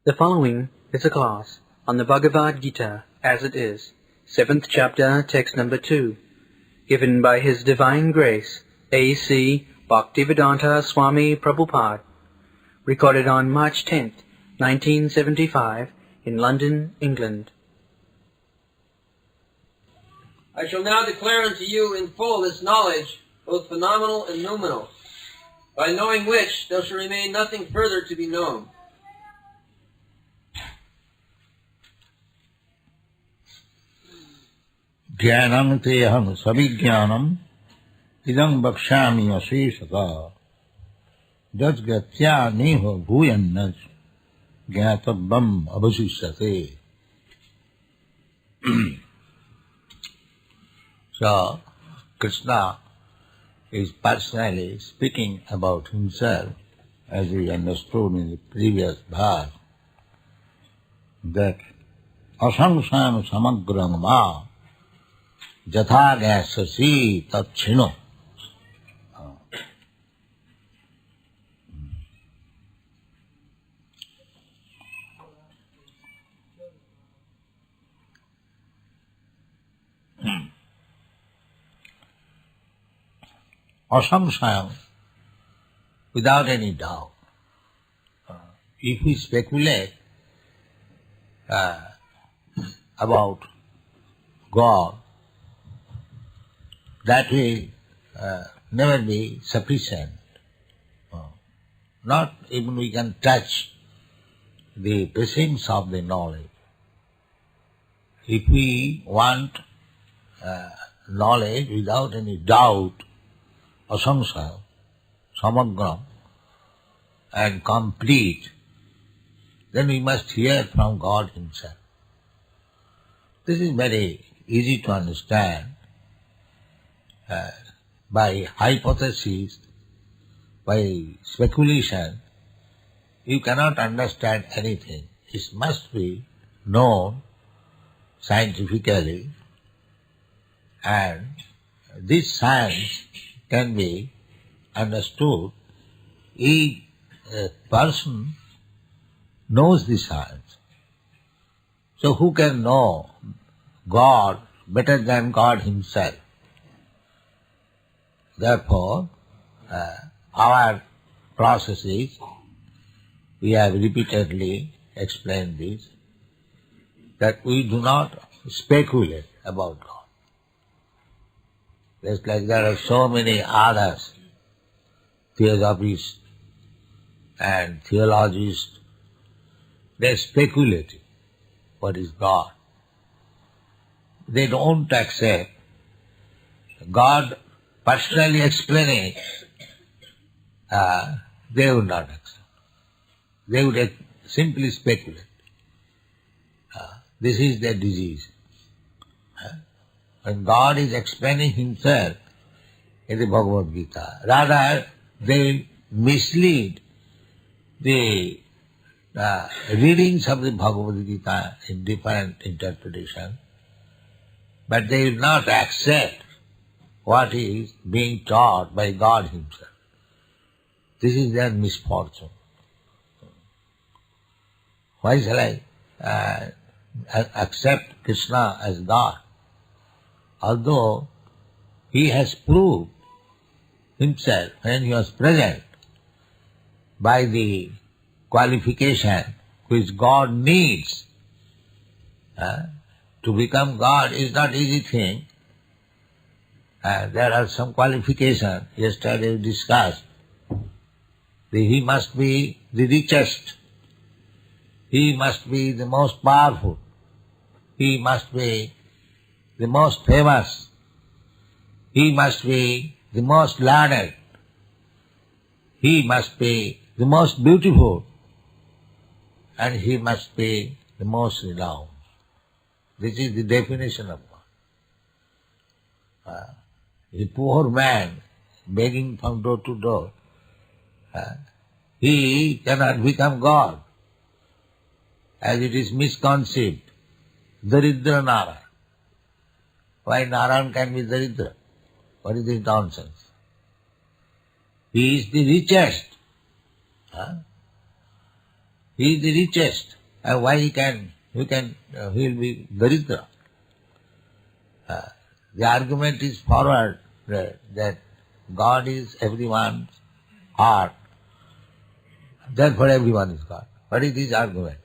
The following is a class on the Bhagavad Gita as it is, 7th chapter, text number 2, given by His Divine Grace, A.C. Bhaktivedanta Swami Prabhupada, recorded on March 10th, 1975, in London, England. I shall now declare unto you in full this knowledge, both phenomenal and noumenal, by knowing which there shall remain nothing further to be known. Jnanam teham savijnanam idam bhakshami aseshata jat gatya neha bhuyannas jnatabbam abhasishyate. So, Krishna is personally speaking about himself, as we understood in the previous verse, that asangsam samagram ma jatha gyasasi tat chino. Asamsayam, without any doubt. If we speculate about God, that will never be sufficient. Not even we can touch the precincts of the knowledge. If we want knowledge without any doubt, asamsaya, samagram, and complete, then we must hear from God Himself. This is very easy to understand. By hypothesis, by speculation, you cannot understand anything. It must be known scientifically, and this science can be understood if a person knows the science. So who can know God better than God Himself? Therefore, our process is, we have repeatedly explained this, that we do not speculate about God. Just like there are so many others, theosophists and theologists, they speculate what is God. They don't accept God personally explaining, they would not accept. They would simply speculate. This is their disease. When God is explaining Himself in the Bhagavad Gita, rather they will mislead the readings of the Bhagavad Gita in different interpretation, but they will not accept what is being taught by God Himself. This is their misfortune. Why shall I accept Krishna as God? Although He has proved Himself when He was present by the qualification which God needs. To become God is not easy thing. There are some qualifications. Yesterday we discussed. He must be the richest. He must be the most powerful. He must be the most famous. He must be the most learned. He must be the most beautiful. And he must be the most renowned. This is the definition of God. A poor man begging from door to door, he cannot become God, as it is misconceived. Daridra Nara. Why Narayan can be Daridra? What is this nonsense? He is the richest. He is the richest. And why he will be Daridra? The argument is forward that God is everyone's heart. Therefore everyone is God. What is this argument?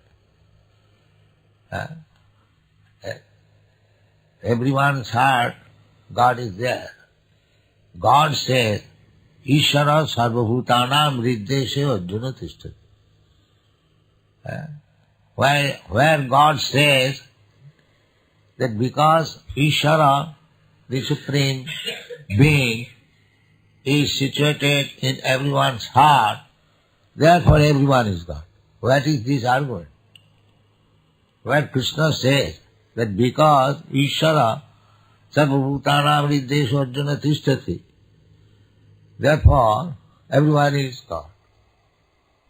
Everyone's heart, God is there. God says, Ishara sarvabhutanam riddeshe arjuna tishtati. Where God says that because Ishara, the Supreme Being, is situated in everyone's heart, therefore everyone is God. What is this argument? Where Krishna says that because Ishara sarvabhutanam riddeshe arjuna tishtati, therefore everyone is God.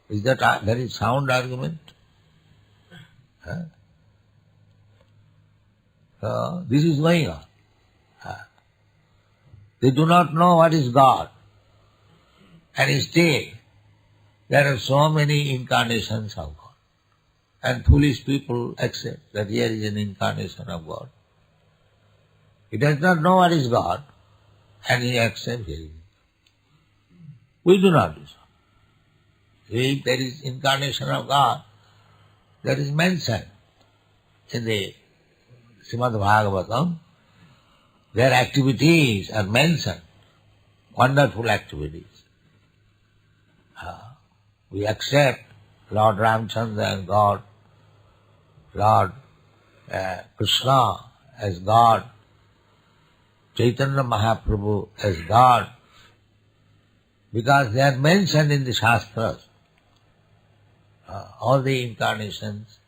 Is that a very sound argument? So this is going on. They do not know what is God. And still, there are so many incarnations of God. And foolish people accept that here is an incarnation of God. He does not know what is God, and he accepts it. We do not do so. If there is incarnation of God, that is mentioned in the Srimad Bhagavatam. Their activities are mentioned, wonderful activities. We accept Lord Ramchandra as God, Lord Krishna as God, Chaitanya Mahaprabhu as God, because they are mentioned in the Shastras. All the incarnations,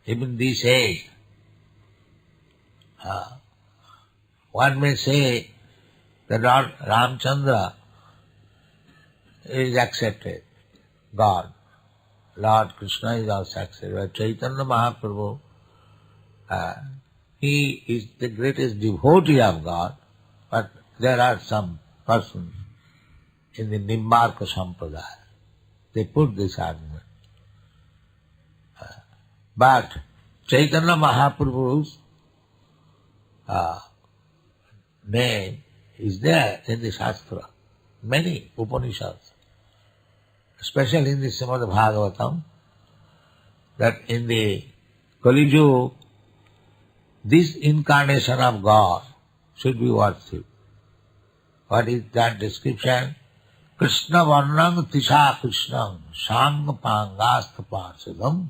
even this age. One may say that Lord Ramchandra is accepted, God. Lord Krishna is also accepted. But Chaitanya Mahaprabhu, he is the greatest devotee of God, but there are some persons in the Nimbarka Sampradaya. They put this argument. But Chaitanya Mahaprabhu's name is there in the Shastra, many Upanishads, especially in the Srimad Bhagavatam, that in the Kali Yuga, this incarnation of God should be worshipped. What is that description? Krishna varnang tisha krishnam sang pangasta parsadam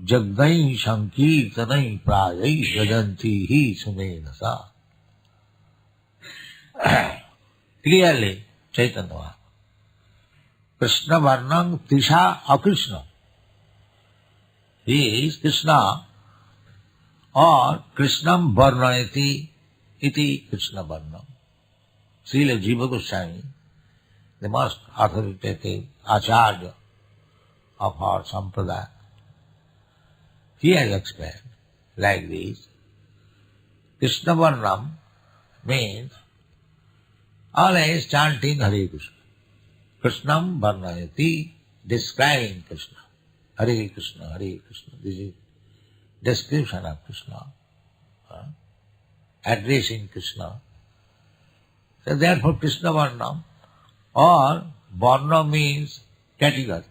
jagdai sankirtanai prajai jajanti hi sumenasa. Clearly, Chaitanya. Krishna varnang tisha akrishna. He is Krishna, or Krishnam varnayati iti Krishna varnam. Srila Jiva Goswami, the most authoritative acharya of our sampradaya, he has explained like this. Krishna varnam means always chanting Hare Krishna. Krishnam varnayati, describing Krishna. Hare Krishna, Hare Krishna. This is description of Krishna. Addressing Krishna. So therefore Krishna varnam, or varna means category.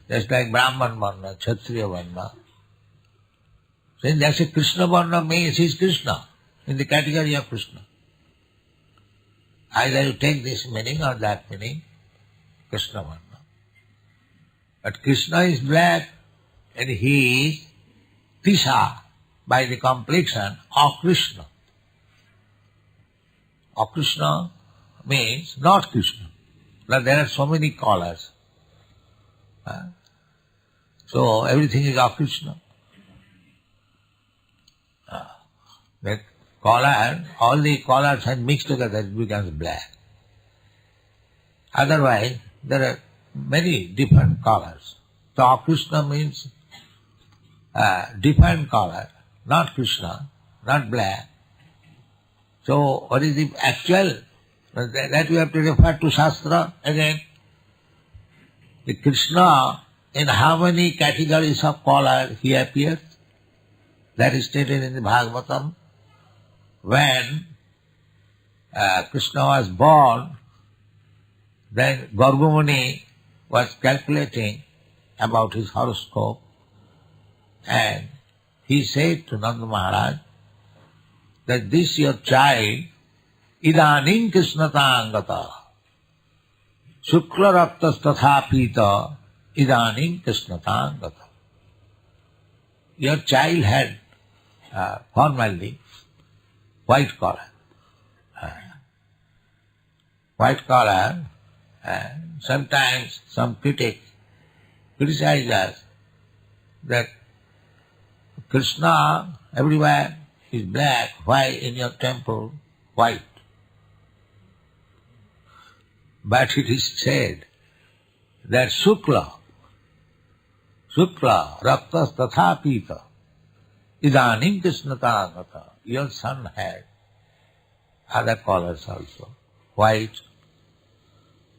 Just like Brahman varna, Kshatriya varna. So in that say Krishna varna means he is Krishna, in the category of Krishna. Either you take this meaning or that meaning, Krishna varna. But Krishna is black and he is Tisha, by the complexion of Krishna. Akrishna means not Krishna. Now there are so many colors. So everything is Akrishna. The color, all the colors are mixed together, it becomes black. Otherwise, there are many different colors. So Akrishna means different color, not Krishna, not black. So what is the actual? That we have to refer to Shastra again. the Krishna, in how many categories of color he appears? That is stated in the Bhagavatam. When Krishna was born, then Gargamuni was calculating about his horoscope, and he said to Nanda Maharaj that this your child, idanim krishnatangata, shukla raktas tatha pita, idanim krishnatangata. Your child had formerly white color. White color, and sometimes some critics criticize us that Krishna everywhere is black, why in your temple white? But it is said that Shukla, Raktas Tatha Pita, Idanim Krishnatangata, your son had other colors also, white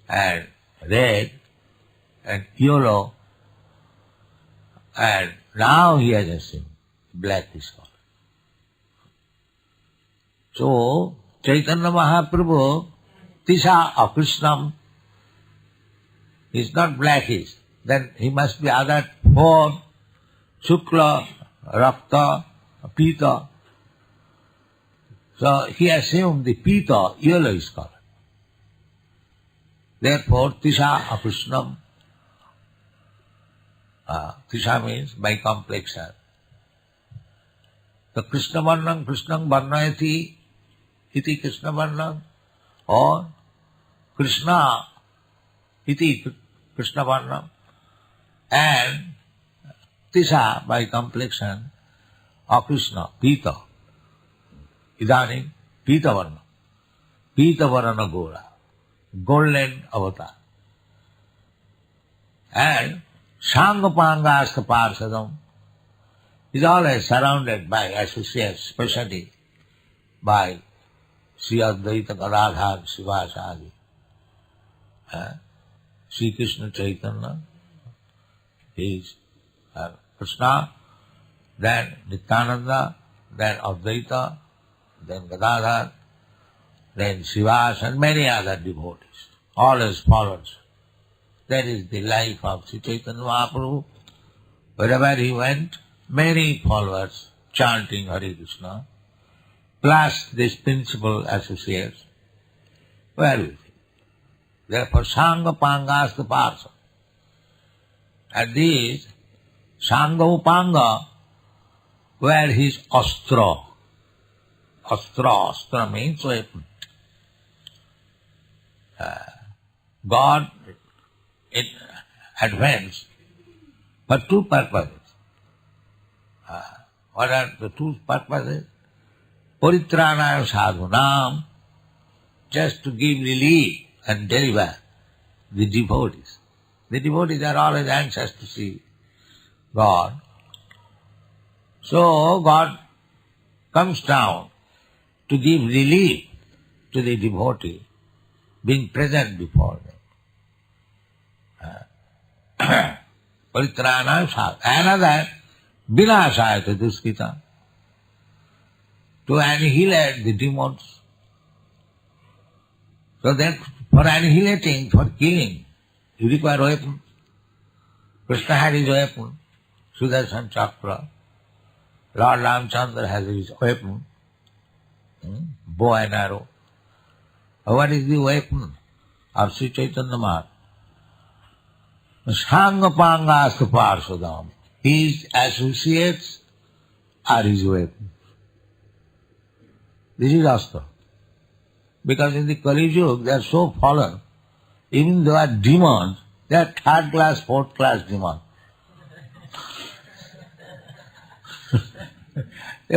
and red and yellow, and now he has assumed blackish color. So, Chaitanya Mahaprabhu, Tisha Akrishnam, is not blackish, then he must be other four, Shukla, Rakta, Pita. So he assumed the Pita, yellowish color. Therefore, Tisha Akrishnam, Tisha means by complexion. So Krishna Varnam, Krishnam Varnayati, iti Krishna Varnam, or Krishna iti Krishna Varnam, and Tisha by complexion, Akrishna, Pita, Idanim, Pita Varna, Pita Varana Gora, golden avatar. And Sangapangasta Parsadam is always surrounded by associates, especially by Sri Advaita Gadadhar Sivasadi, Sri Krishna Chaitanya, is Krishna, then Nityananda, then Advaita, then Gadadhar, then Sivas and many other devotees, all his followers. That is the life of Sri Chaitanya Mahaprabhu. Wherever he went, many followers chanting Hare Krishna, plus these principal associates were with him. Therefore, Sangha Pangas the Parsa. And these Sangha Upanga were his astra. Astra means weapon. God advanced for two purposes. What are the two purposes? Paritranaya sadhunam, just to give relief and deliver the devotees. The devotees are always anxious to see God. So God comes down to give relief to the devotee, being present before them. Paritranaya sadhunam. Another, vinashayata duskita, to annihilate the demons. So that for annihilating, for killing, you require weapon. Krishna had his weapon, Sudarshan Chakra. Lord Ramchandra has his weapon, bow and arrow. What is the weapon of Sri Chaitanya Mahaprabhu? Sangapangastu Parsadam. His associates are his weapons. This is Astra. Because in the Kali Yuga they are so fallen, even though they are demons, they are third class, fourth class demons. They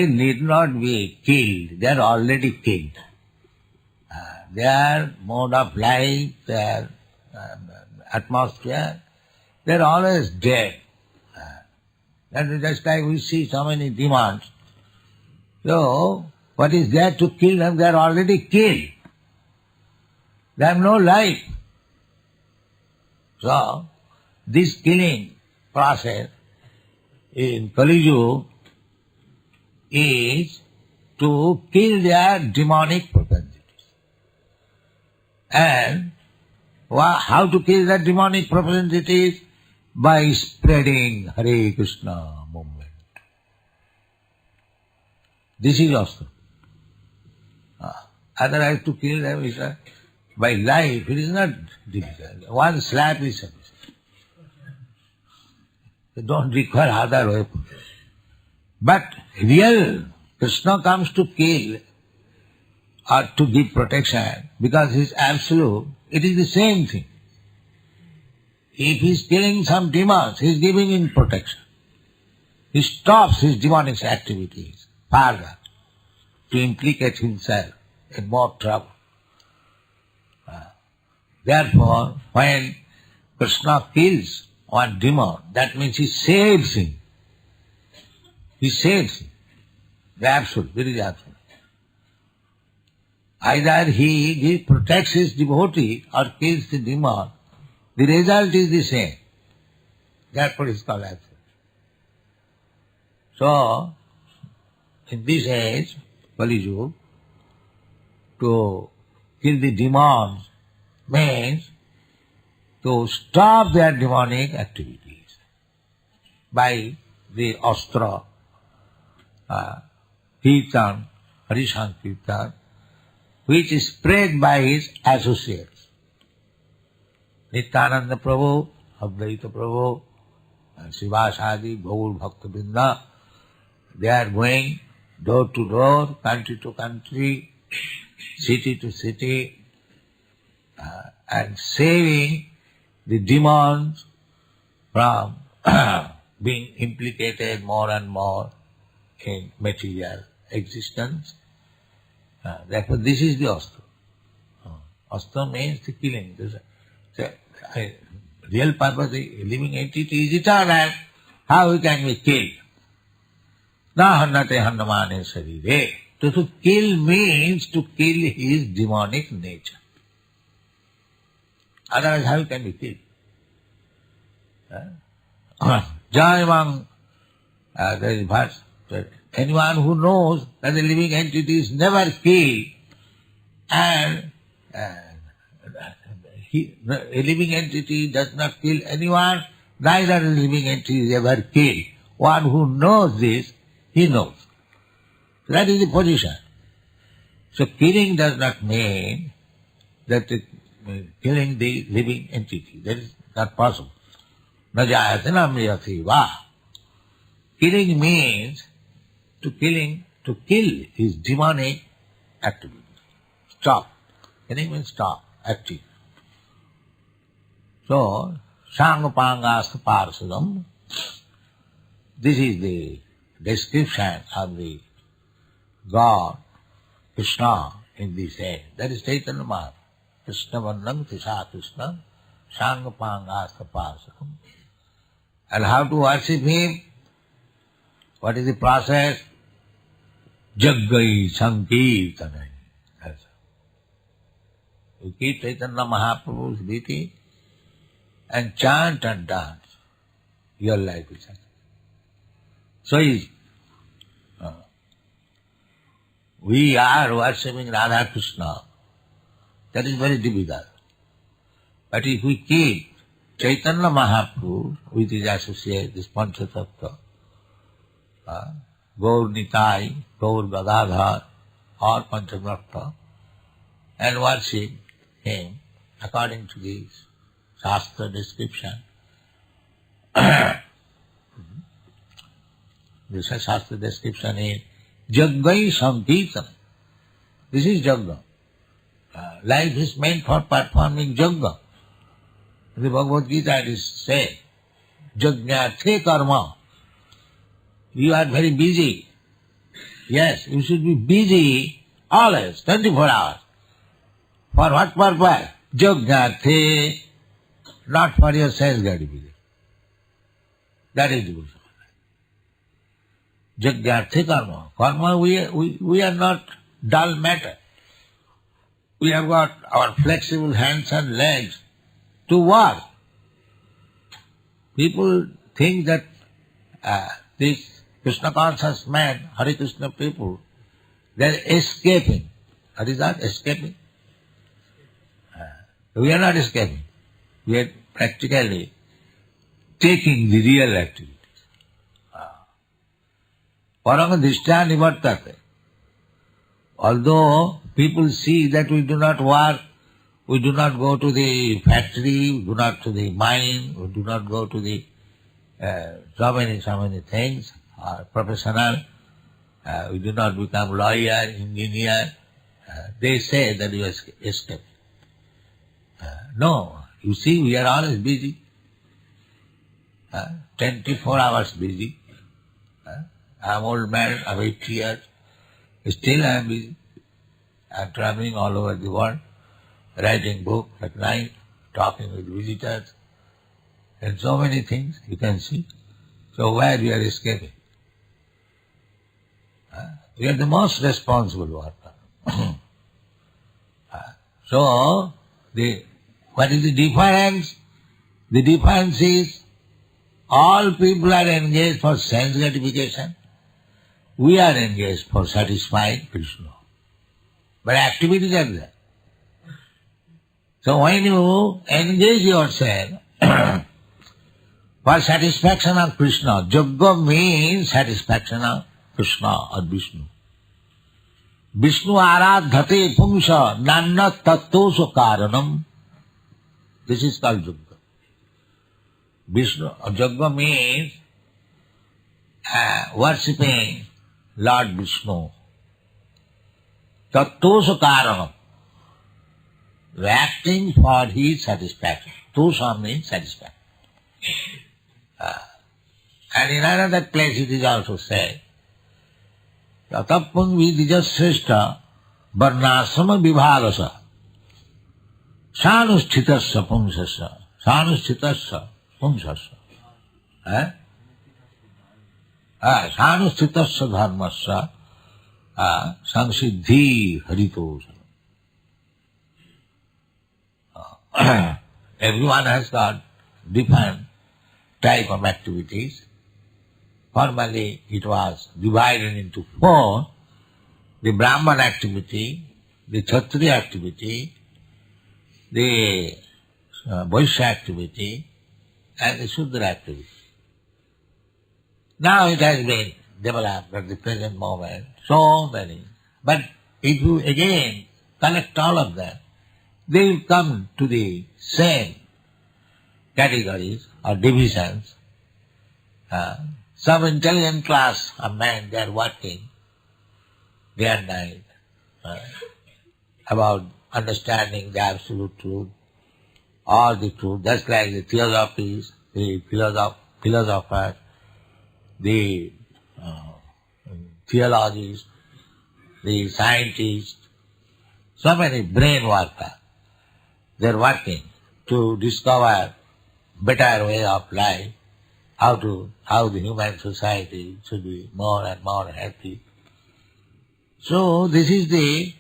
need not be killed, they are already killed. Their mode of life, their atmosphere, they are always dead. That is just like we see so many demons. So, what is there to kill them? They are already killed. They have no life. So, this killing process in Kali Yuga is to kill their demonic propensities. And how to kill their demonic propensities? By spreading Hare Krishna movement. This is also. Otherwise to kill them is by life, it is not difficult. One slap is sufficient. They don't require other weapons. But real Krishna comes to kill or to give protection because he is absolute. It is the same thing. If he is killing some demons, he is giving him protection. He stops his demonic activities further to implicate himself in more trouble. Therefore, when Krishna kills one demon, that means he saves him. He saves him. The absolute, very absolute. Either he protects his devotee or kills the demon, the result is the same. Therefore it is called absolute. So, in this age, Kali Yuga, to kill the demons means to stop their demonic activities by the astra, Kirtan, Harisankirtan, which is spread by his associates. Nityananda Prabhu, Advaita Prabhu, and Srivasadi, Gaur Bhakta Vrinda, they are going door to door, country to country, city to city, and saving the demons from being implicated more and more in material existence. Therefore, this is the astra. Astra means the killing. The real purpose, the living entity is eternal. How he can be killed? Na hannate hannamane sarire. To kill means to kill his demonic nature. Otherwise, how he can be killed? Jayamang, there is a verse that anyone who knows that the living entity is never killed and a living entity does not kill anyone, neither the living entity is ever killed. One who knows this, he knows. That is the position. So killing does not mean that killing the living entity. That is not possible. Na jayate na mriyate va. Killing means to kill his demonic activity. Stop. Killing means stop, active. So, Sangapangasta Parsadam, this is the description of the God, Krishna, in this age. That is Chaitanya Mahaprabhu. Krishna Vandam Tisha Krishna, Sangapangasta Parsadam. And how to worship him? What is the process? Jaggai Sankirtanai. You keep Chaitanya Mahaprabhu's deity and chant and dance. Your life is such. So easy. We are worshipping Radha Krishna. That is very difficult. But if we keep Chaitanya Mahaprabhu with his associate, this Panchatattva, Gaur Nitai, Gaur Gadadhar, or Panchatattva, and worship him according to this Shastra description. This Shastra description is Jaggai Sankirtan. This is Jagga. Life is meant for performing Jagga. In the Bhagavad Gita it is said, Jagnathe karma. You are very busy. Yes, you should be busy always, 24 hours. For what purpose? Jagnathe, not for your sense gratification. That is devotion. Jagnathe karma. Karma, we are not dull matter. We have got our flexible hands and legs to work. People think that these Krishna conscious men, Hare Krishna people, they are escaping. What is that? Escaping? We are not escaping. We are practically taking the real activities. Parama drishtya nivartate. Although people see that we do not work, we do not go to the factory, we do not to the mine, we do not go to the so many things, professional, we do not become lawyer, engineer. They say that you escape. No, you see, we are always busy. 24 hours busy. I am old man, I am 80 years. Still I am busy. I am traveling all over the world, writing books at night, talking with visitors, and so many things you can see. So where we are escaping? We are the most responsible worker. So, what is the difference? The difference is all people are engaged for sense gratification. We are engaged for satisfying Krishna. But activities are there. So when you engage yourself for satisfaction of Krishna, Yajna means satisfaction of Krishna or Vishnu. Vishnu aradhate pumsa nanna tattosha karanam. This is called Yajna. Yajna means worshipping Lord Vishnu. Tattosha karanam. Acting for his satisfaction. Tosha means satisfaction. And in another place it is also said, Tatapung vidijasreshta varnasama vibhagasa sanusthitasya pumsasya sanusthitasya pumsasya sanusthitasya dharmasya samsiddhi haritosha. Everyone has got different type of activities. Formerly it was divided into four: the Brahman activity, the Kshatriya activity, the Vaishya activity, and the Shudra activity. Now it has been developed at the present moment, so many. But if you again collect all of them, they will come to the same categories or divisions. Some intelligent class of men, they are working day and night about understanding the absolute truth, or the truth, just like the theosophies, the philosophers, the theologists, the scientists, so many brain workers. They are working to discover better way of life, how the human society should be more and more happy. So this is the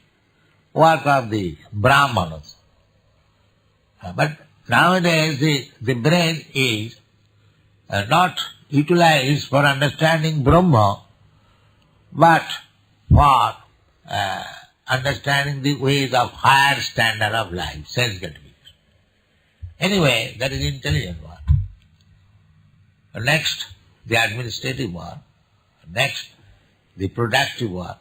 work of the Brahmanas. But nowadays the brain is not utilized for understanding Brahma, but for understanding the ways of higher standard of life, sense gratification. Anyway, that is intelligent work. Next, the administrative work. Next, the productive work.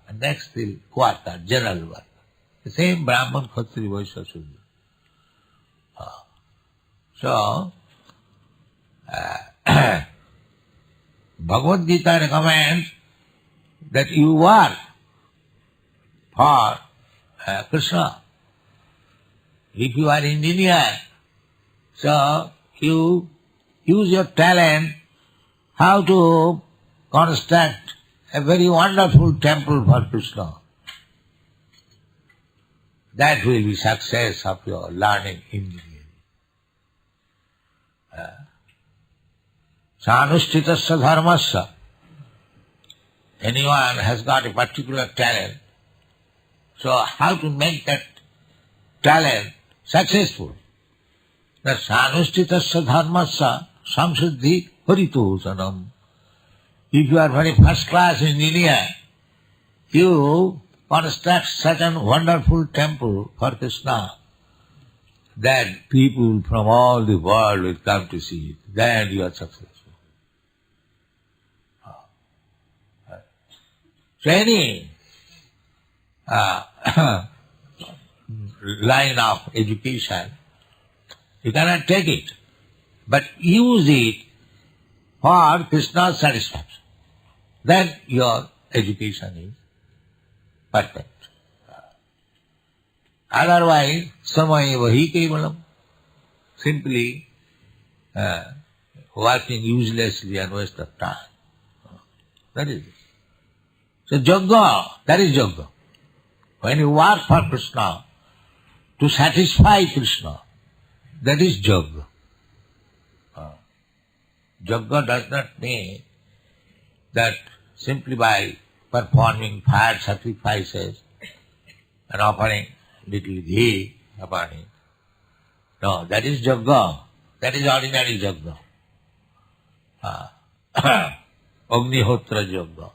And next, the quarter, general work. The same Brahman, Kshatriya, Vaishya, Shudra. So, Bhagavad Gita recommends that you work for Krishna. If you are engineer, so you use your talent how to construct a very wonderful temple for Krishna. That will be success of your learning engineering. Sanusthitasya dharmasya. Anyone has got a particular talent, so how to make that talent successful? The sanusthitasya dharmasya samsiddhi haritosanam. If you are very first class engineer, you construct such a wonderful temple for Krishna that people from all the world will come to see it. Then you are successful. So any line of education, you cannot take it, but use it for Krishna's satisfaction. Then your education is perfect. Otherwise, samayeva hi kevalam, simply working uselessly and waste of time. That is it. So yoga, that is yoga. When you work for Krishna, to satisfy Krishna, that is yoga. Yoga does not mean that simply by performing fire sacrifices and offering little ghee upon it. No, that is yoga. That is ordinary yoga. Agnihotra yoga.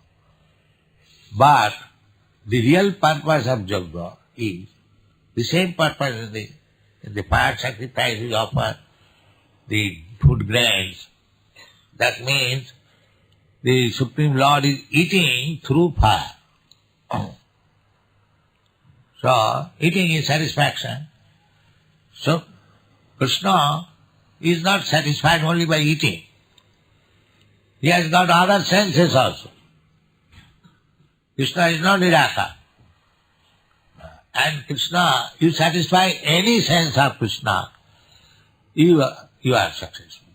But the real purpose of yoga is the same purpose in the fire sacrifice we offer the food grains. That means the Supreme Lord is eating through fire. So, eating is satisfaction. So, Krishna is not satisfied only by eating. He has got other senses also. Krishna is not Niraka. And Krishna, you satisfy any sense of Krishna, you are successful.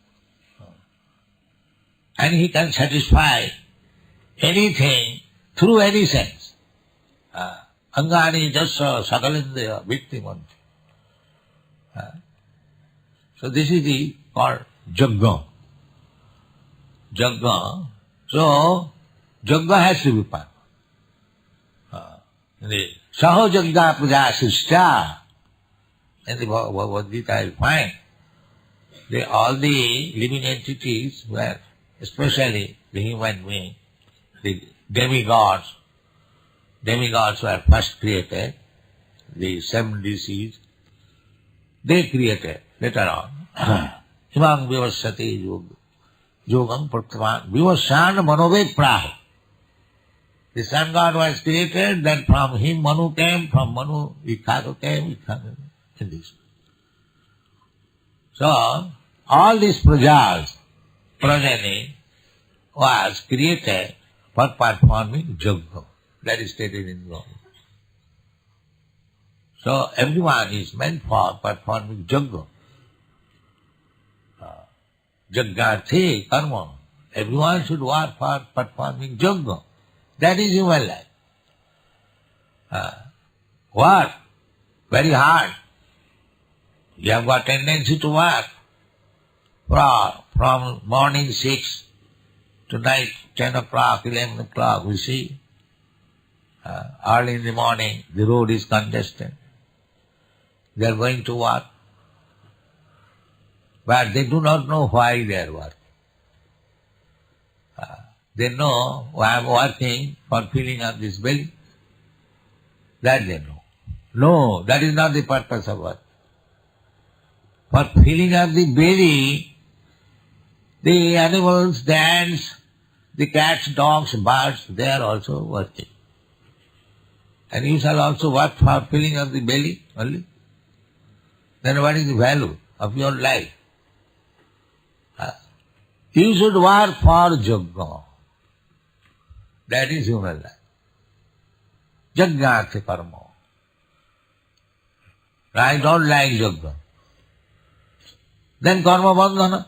And he can satisfy anything through any sense. Angani jasya sakalindriya viktimanti. So this is the called jagga. Jagga. So jagga has to be part. The saho jagga puja sishya. In the Bhagavad Gita you find all the living entities were, especially the human being, the demigods were first created, the 7 deities, they created later on. Imam vivassati yogam pratman vivasana manoved prahu. The sun god was created, then from him Manu came, from Manu Ikharu came, in this. So, all these prajas, progeny, was created for performing yoga. That is stated in the Lord. So, everyone is meant for performing yoga. Jaggati karma. Everyone should work for performing yoga. That is human life. Work very hard. You have got tendency to work from morning 6 to night 10 o'clock, 11 o'clock, we see. Early in the morning, the road is congested. They are going to work. But they do not know why they are working. They know, I am working for filling up this belly. That they know. No, that is not the purpose of work. For filling up the belly, the animals, the ants, the cats, dogs, birds, they are also working. And you shall also work for filling up the belly only. Then what is the value of your life? You should work for yoga. That is human life. Jagnati karma. I don't like yoga. Then karma bandhana.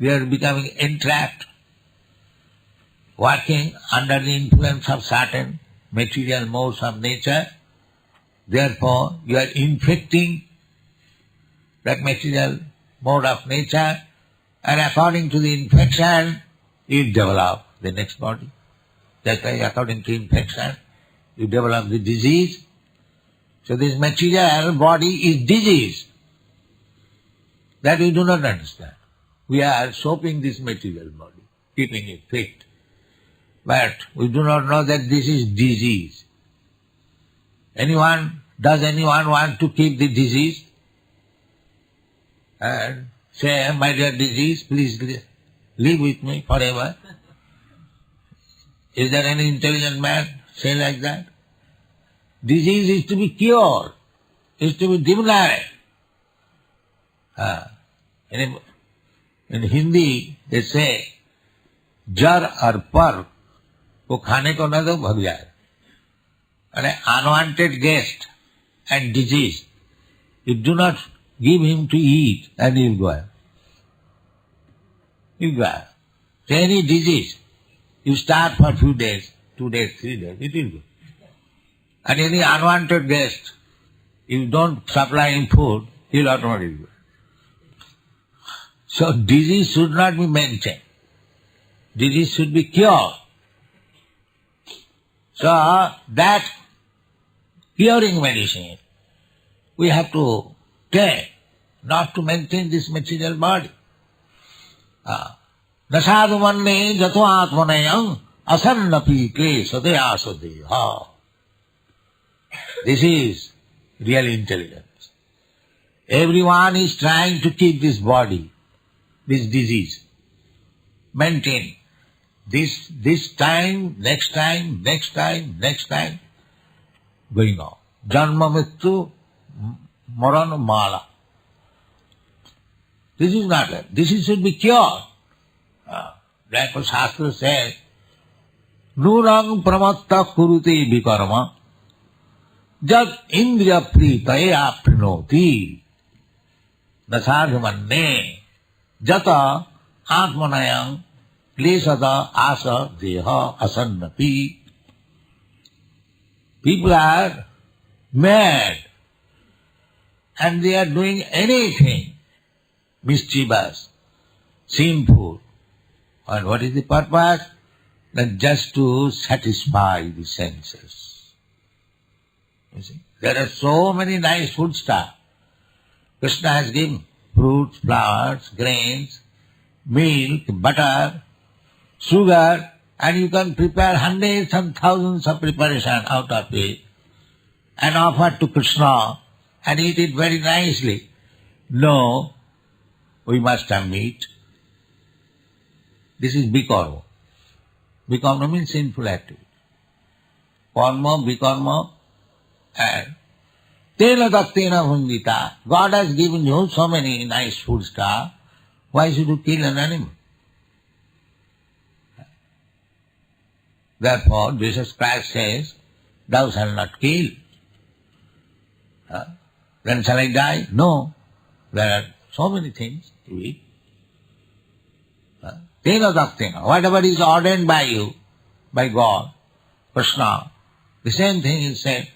We are becoming entrapped, working under the influence of certain material modes of nature. Therefore, you are infecting that material mode of nature, and according to the infection, you develop the next body. That's why according to infection, you develop the disease. So this material body is disease. That we do not understand. we are soaping this material body, keeping it fit. But we do not know that this is disease. Does anyone want to keep the disease? And say, my dear disease, please live with me forever. Is there any intelligent man say like that? Disease is to be cured, is to be demonized. In Hindi, they say, jar or par, वो खाने को न दो भग जाए. And an unwanted guest and disease, you do not give him to eat and he will go away. He will go away. So any disease, you start for a few days, 2 days, 3 days, it will go. And any unwanted guest, if you don't supply him food, he will automatically go. So disease should not be maintained. Disease should be cured. So that curing medicine we have to take, not to maintain this material body. Nasadu manne jato atmanayam asannapi klesade asade. This is real intelligence. Everyone is trying to keep this body, this disease, maintain. This time, next time, going on. Janma mrityu maran mala. This is not that. This should be cured. Therefore Shastra says, Nurang pramatta kurute vikarma jad indriya pritaya aprinoti nasadhamanne jata atmanayam klesada asa deha asannapi. People are mad and they are doing anything mischievous, sinful. And what is the purpose? That just to satisfy the senses. You see, there are so many nice food stuff. Krishna has given fruits, flowers, grains, milk, butter, sugar, and you can prepare hundreds and thousands of preparation out of it and offer to Krishna and eat it very nicely. No, we must have meat. This is bikarma. Bikarma means sinful activity. Karma, bikarma, and tena daktena bhundita. God has given you so many nice food stuff. Why should you kill an animal? Therefore, Jesus Christ says, thou shalt not kill. Then shall I die? No. There are so many things to eat. Tena daktena. Whatever is ordained by you, by God, Krishna, the same thing is said.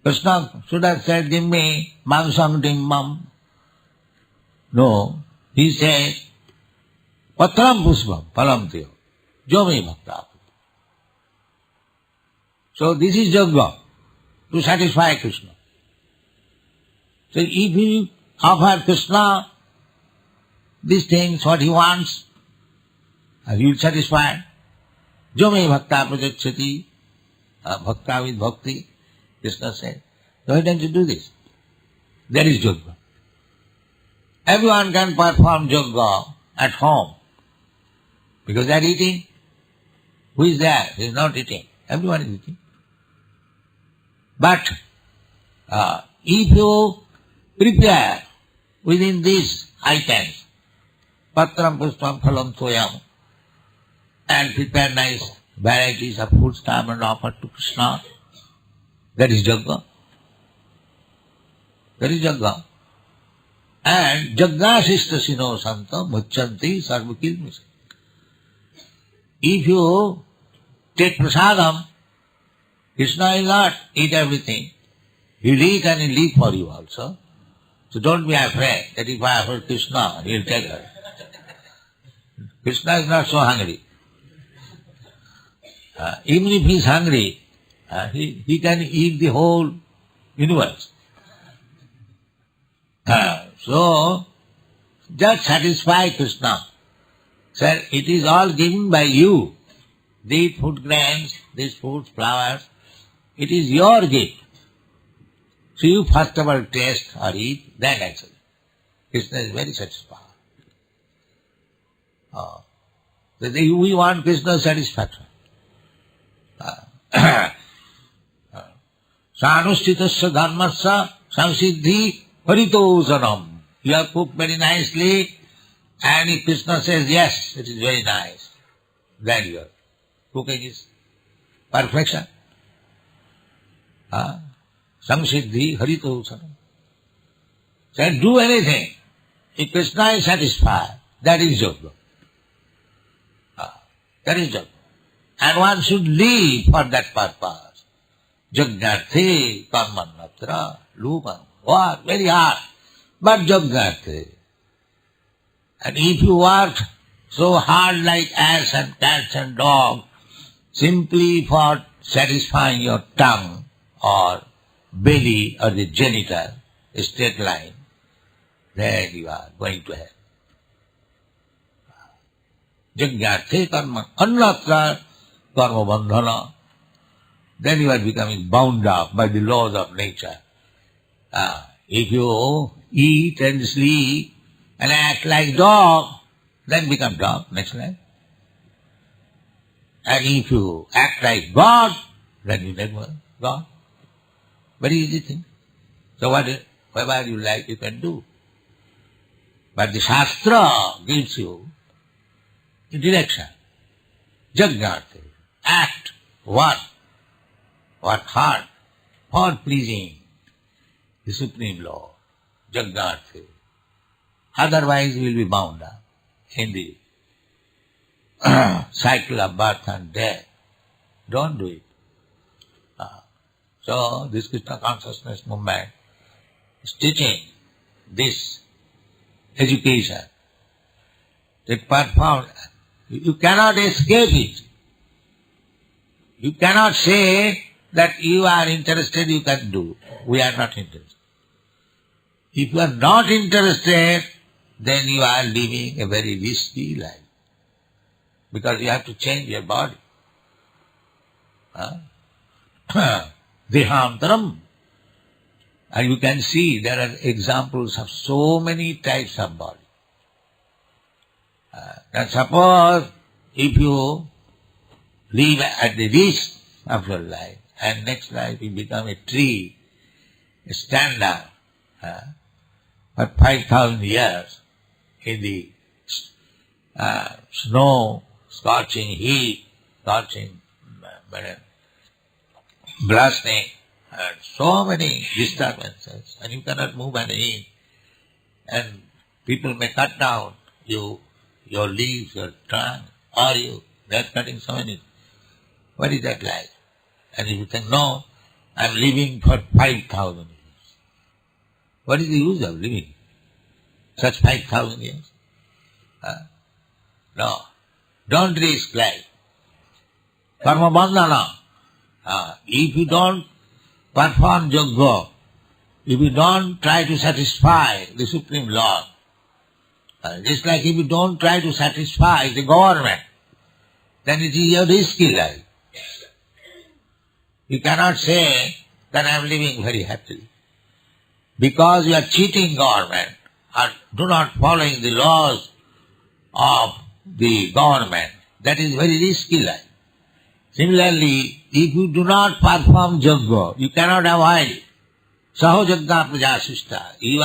Krishna should have said, give me mansam dimmam. No. He said, patram puspam palam tiyo. Jomi bhakta. So this is yoga, to satisfy Krishna. So if you offer Krishna these things, what he wants, and he will satisfy. Jome bhakta prajachati, bhakta with bhakti, Krishna said. Why don't you do this? There is yoga. Everyone can perform yoga at home, because they are eating. Who is there? He is not eating. Everyone is eating. But if you prepare within these items, patram puspam phalam toyam, and prepare nice varieties of food stuff and offer to Krishna, that is yoga. That is yoga. And jaggasishta sino santa muchanti sarvakilmisa. If you take prasadam, Krishna will not eat everything. He will eat and he will leave for you also. So don't be afraid that if I offer Krishna, he will take her. Krishna is not so hungry. Even if he is hungry, he can eat the whole universe. So Just satisfy Krishna. Sir, it is all given by you. These food grains, these fruits, flowers, it is your gift. So you first of all taste or eat, then actually. Krishna is very satisfied. We want Krishna's satisfaction. Sanustitasya dharmasya samsiddhi haritosanam. You have cooked very nicely, and if Krishna says, yes, it is very nice, then your cooking is perfection. Samsiddhi haritosanam. So do anything. If Krishna is satisfied, that is yoga. That is yoga. And one should live for that purpose. Jagnarthe karmanatra lupam. Work very hard, but jagnarthe. And if you work so hard like ass and cats and dogs, simply for satisfying your tongue or belly or the genital, a straight line, then you are going to hell. Jagnarthe karma, annatra karma bandhana. Then you are becoming bound up by the laws of nature. If you eat and sleep and act like dog, then become dog, next line. And if you act like God, then you never God. Very easy thing. So whatever you like, you can do. But the Shastra gives you the direction. Jagnarthe. Act, work hard for pleasing the Supreme Lord. Jagnarthe. Otherwise you will be bound up in the cycle of birth and death. Don't do it. So this Krishna consciousness movement is teaching this education. That perform, you cannot escape it. You cannot say that you are interested, you can do. We are not interested. If you are not interested, then you are living a very risky life. Because you have to change your body. Dehantaram. And you can see there are examples of so many types of body. Now suppose if you live at the risk of your life, and next life you become a tree, a stand-up, for 5,000 years in the snow, scorching heat, scorching blasting, and so many disturbances, and you cannot move an inch, and people may cut down your leaves, your trunk, or they are cutting so many. What is that like? And if you think, no, I am living for 5,000 years. What is the use of living such 5,000 years? No, don't risk life. Karma bandhana. If you don't perform yoga, if you don't try to satisfy the Supreme Lord, just like if you don't try to satisfy the government, then it is a risky life. You cannot say that I am living very happily. Because you are cheating government or do not following the laws of the government, that is very risky life. Similarly, if you do not perform yoga, you cannot avoid it. Saho yagga prajasishta. You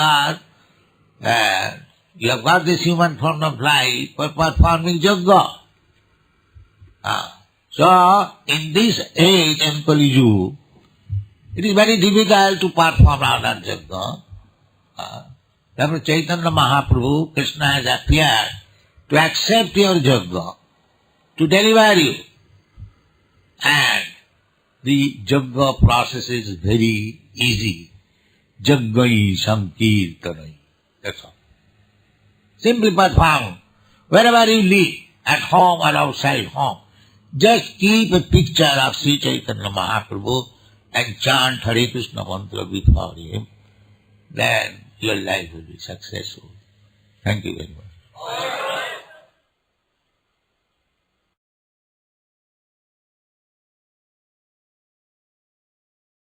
have got this human form of life for performing yoga. So, in this age in Kali Yuga, it is very difficult to perform all that yoga. Therefore, Chaitanya Mahaprabhu, Krishna has appeared to accept your yoga, to deliver you. And the yoga process is very easy. Jaggai sankirtanai. That's all. Simply perform. Wherever you live, at home or outside home, just keep a picture of Sri Chaitanya Mahaprabhu and chant Hare Krishna mantra before him. Then your life will be successful. Thank you very much.